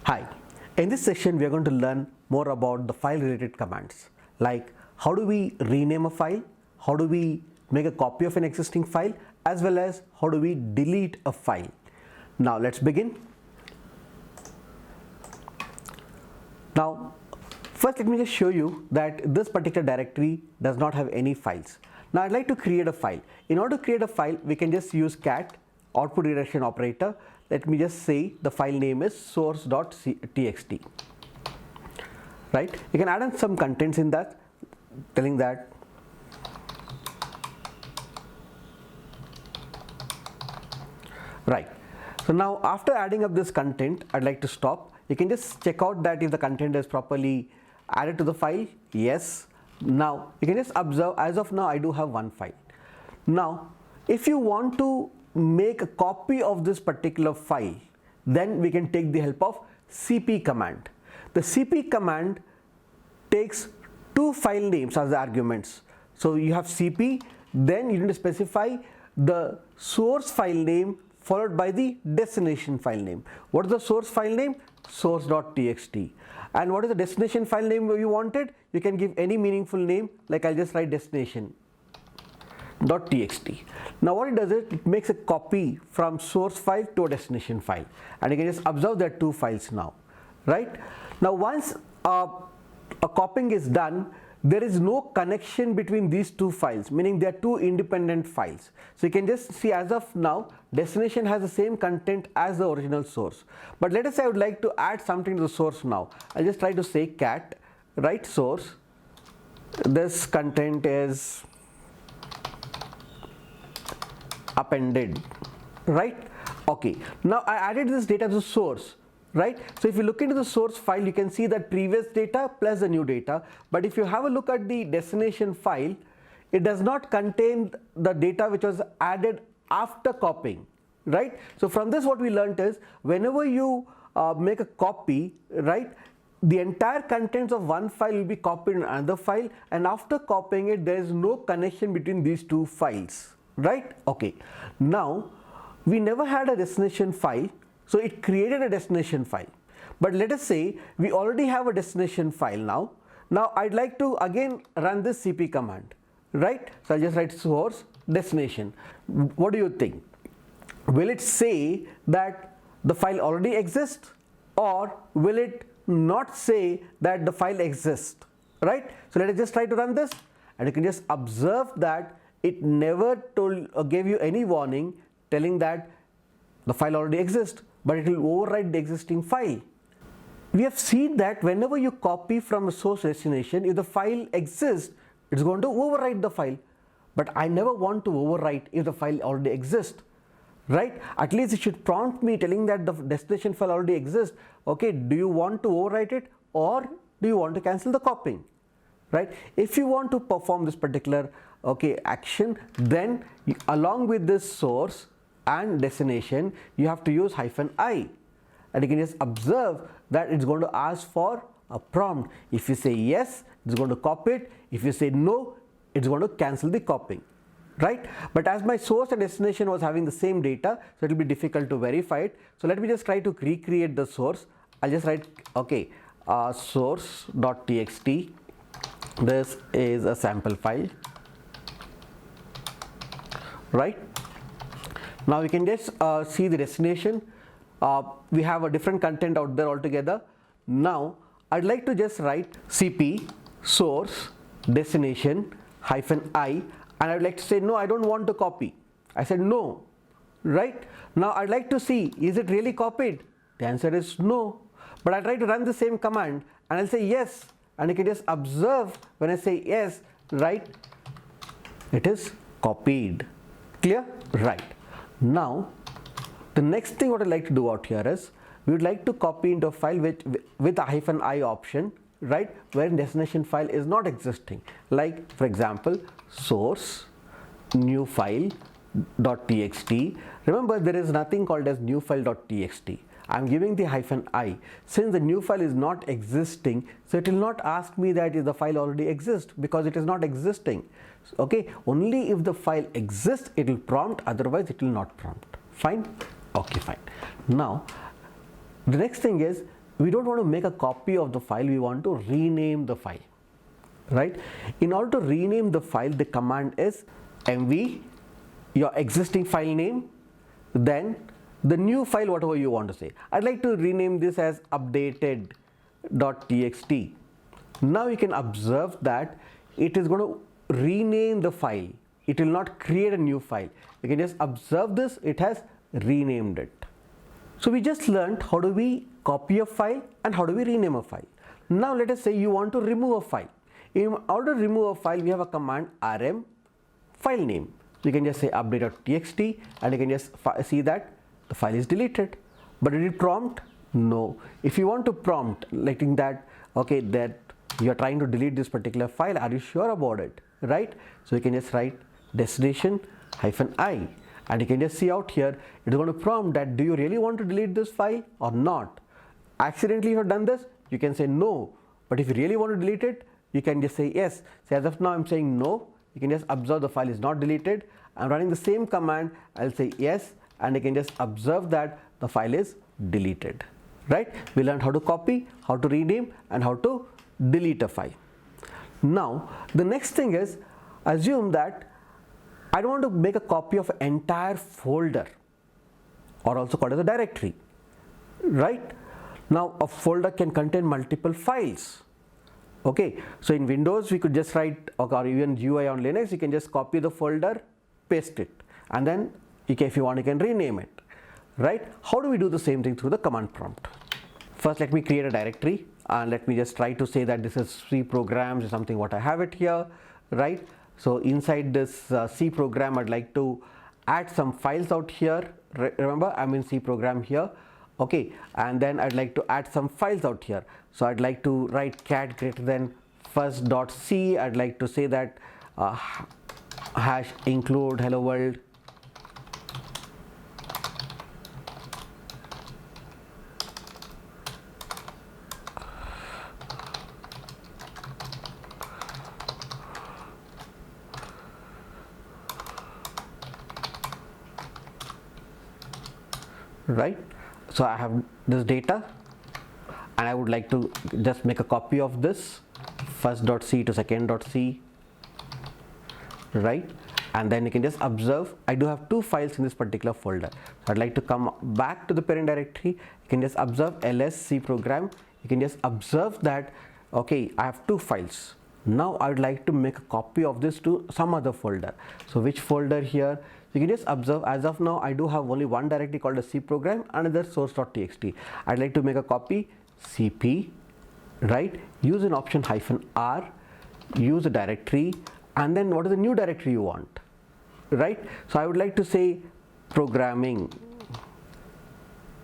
Hi, in this session we are going to learn more about the file related commands, like how do we rename a file, how do we make a copy of an existing file, as well as how do we delete a file. Now let's begin. Now first let me just show you that this particular directory does not have any files. Now I'd like to create a file. In order to create a file, we can just use cat output redirection operator. Let me just say the file name is source.txt. Right? You can add in some contents in that, telling that right. So now after adding up this content, I'd like to stop. You can just check out that if the content is properly added to the file. Yes. Now you can just observe, as of now I do have one file. Now if you want to make a copy of this particular file, then we can take the help of cp command. The cp command takes two file names as the arguments. So you have cp, then you need to specify the source file name followed by the destination file name. What is the source file name? Source.txt. And what is the destination file name you wanted? You can give any meaningful name, like I'll just write destination.txt. Now what it does is it makes a copy from source file to a destination file, and you can just observe there are two files now, right? Now once a copying is done, there is no connection between these two files, meaning they are two independent files. So you can just see, as of now destination has the same content as the original source, but let us say I would like to add something to the source. Now I'll just try to say cat write source, this content is appended, right? Okay, now I added this data to the source, right? So if you look into the source file, you can see that previous data plus the new data, but if you have a look at the destination file, it does not contain the data which was added after copying, right? So from this what we learned is, whenever you make a copy, right, the entire contents of one file will be copied in another file, and after copying it there is no connection between these two files, right? Okay, now we never had a destination file, so it created a destination file. But let us say we already have a destination file now. Now I'd like to again run this cp command, right? So I'll just write source destination. What do you think? Will it say that the file already exists, or will it not say that the file exists, right? So let us just try to run this, and you can just observe that it never told or gave you any warning telling that the file already exists, but it will overwrite the existing file. We have seen that whenever you copy from a source destination, if the file exists, it's going to overwrite the file. But I never want to overwrite if the file already exists, right? At least it should prompt me telling that the destination file already exists. Okay, do you want to overwrite it, or do you want to cancel the copying, right? If you want to perform this particular action, then along with this source and destination you have to use -i, and you can just observe that it's going to ask for a prompt. If you say yes, it's going to copy it. If you say no, it's going to cancel the copying, right? But as my source and destination was having the same data, so it will be difficult to verify it. So let me just try to recreate the source. I'll just write source.txt. this is a sample file, right? Now we can just see the destination. We have a different content out there altogether. Now I'd like to just write cp source destination -i, and I'd like to say no, I don't want to copy. I said no, right? Now I'd like to see, is it really copied? The answer is no. But I'll try to run the same command and I'll say yes, and you can just observe when I say yes, right, it is copied. Clear? Right. Now the next thing what I'd like to do out here is, we would like to copy into a file with a -i option, right, where destination file is not existing. Like for example, source new file.txt. Remember, there is nothing called as new file.txt. I'm giving the -i. Since the new file is not existing, so it will not ask me that if the file already exists, because it is not existing. Okay, only if the file exists it will prompt, otherwise it will not prompt. Fine? Okay, fine. Now the next thing is, we don't want to make a copy of the file, we want to rename the file, right? In order to rename the file, the command is mv, your existing file name, then the new file, whatever you want to say. I'd like to rename this as updated.txt. Now you can observe that it is going to rename the file. It will not create a new file. You can just observe this, it has renamed it. So we just learned how do we copy a file and how do we rename a file. Now let us say you want to remove a file. In order to remove a file, we have a command rm file name. You can just say update.txt and you can just see that the file is deleted. But did it prompt? No. If you want to prompt letting that, okay, that you are trying to delete this particular file, are you sure about it, right? So you can just write destination -i and you can just see out here, it is going to prompt that do you really want to delete this file or not. Accidentally if you have done this, you can say no, but if you really want to delete it, you can just say yes. So as of now I'm saying no. You can just observe the file is not deleted. I'm running the same command, I'll say yes, and you can just observe that the file is deleted, right? We learned how to copy, how to rename and how to delete a file. Now the next thing is, assume that I don't want to make a copy of an entire folder, or also called as a directory, right? Now a folder can contain multiple files. Okay, so in Windows we could just write, or even UI on Linux, you can just copy the folder, paste it, and then if you want you can rename it, right? How do we do the same thing through the command prompt? First let me create a directory and let me just try to say that this is C programs or something what I have it here, right? So inside this C program I'd like to add some files out here. Remember I'm in C program here, okay, and then I'd like to add some files out here. So I'd like to write cat greater than first.c. I'd like to say that hash include hello world, right? So I have this data and I would like to just make a copy of this first.c to second.c, right? And then you can just observe I do have two files in this particular folder. So I'd like to come back to the parent directory. You can just observe ls C program. You can just observe that, okay, I have two files. Now I would like to make a copy of this to some other folder. So which folder here? You can just observe as of now I do have only one directory called a C program, another source.txt. I'd like to make a copy cp, right? Use an option -r, use a directory, and then what is the new directory you want, right? So I would like to say programming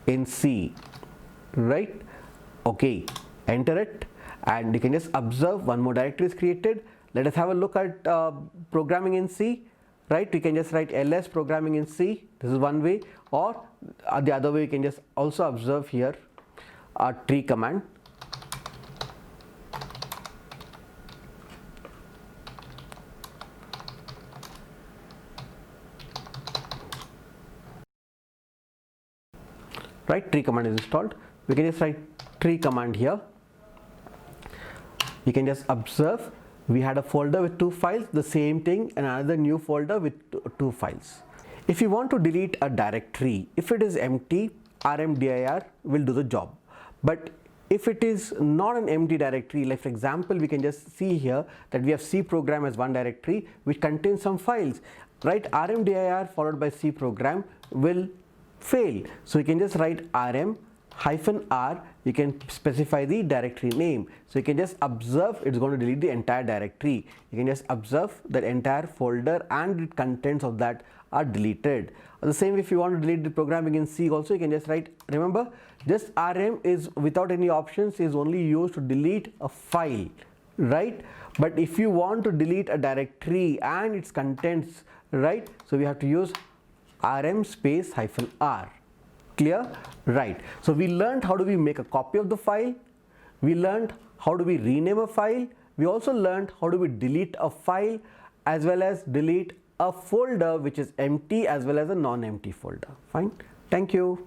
in C, right? Okay, enter it and you can just observe one more directory is created. Let us have a look at programming in C, right? You can just write ls programming in C. This is one way, or the other way you can just also observe here a tree command. Right, tree command is installed. We can just write tree command here. You can just observe we had a folder with two files, the same thing, and another new folder with two files. If you want to delete a directory, if it is empty, rmdir will do the job. But if it is not an empty directory, like for example we can just see here that we have C program as one directory which contains some files, right? rmdir followed by C program will fail. So you can just write rm-r, you can specify the directory name. So you can just observe it's going to delete the entire directory. You can just observe that entire folder and the contents of that are deleted. The same if you want to delete the programming in C also, you can just write, remember this rm is without any options, is only used to delete a file, right? But if you want to delete a directory and its contents, right, so we have to use rm space -r. Clear? Right. So we learned how do we make a copy of the file, we learned how do we rename a file, we also learned how do we delete a file as well as delete a folder which is empty as well as a non-empty folder. Fine. Thank you.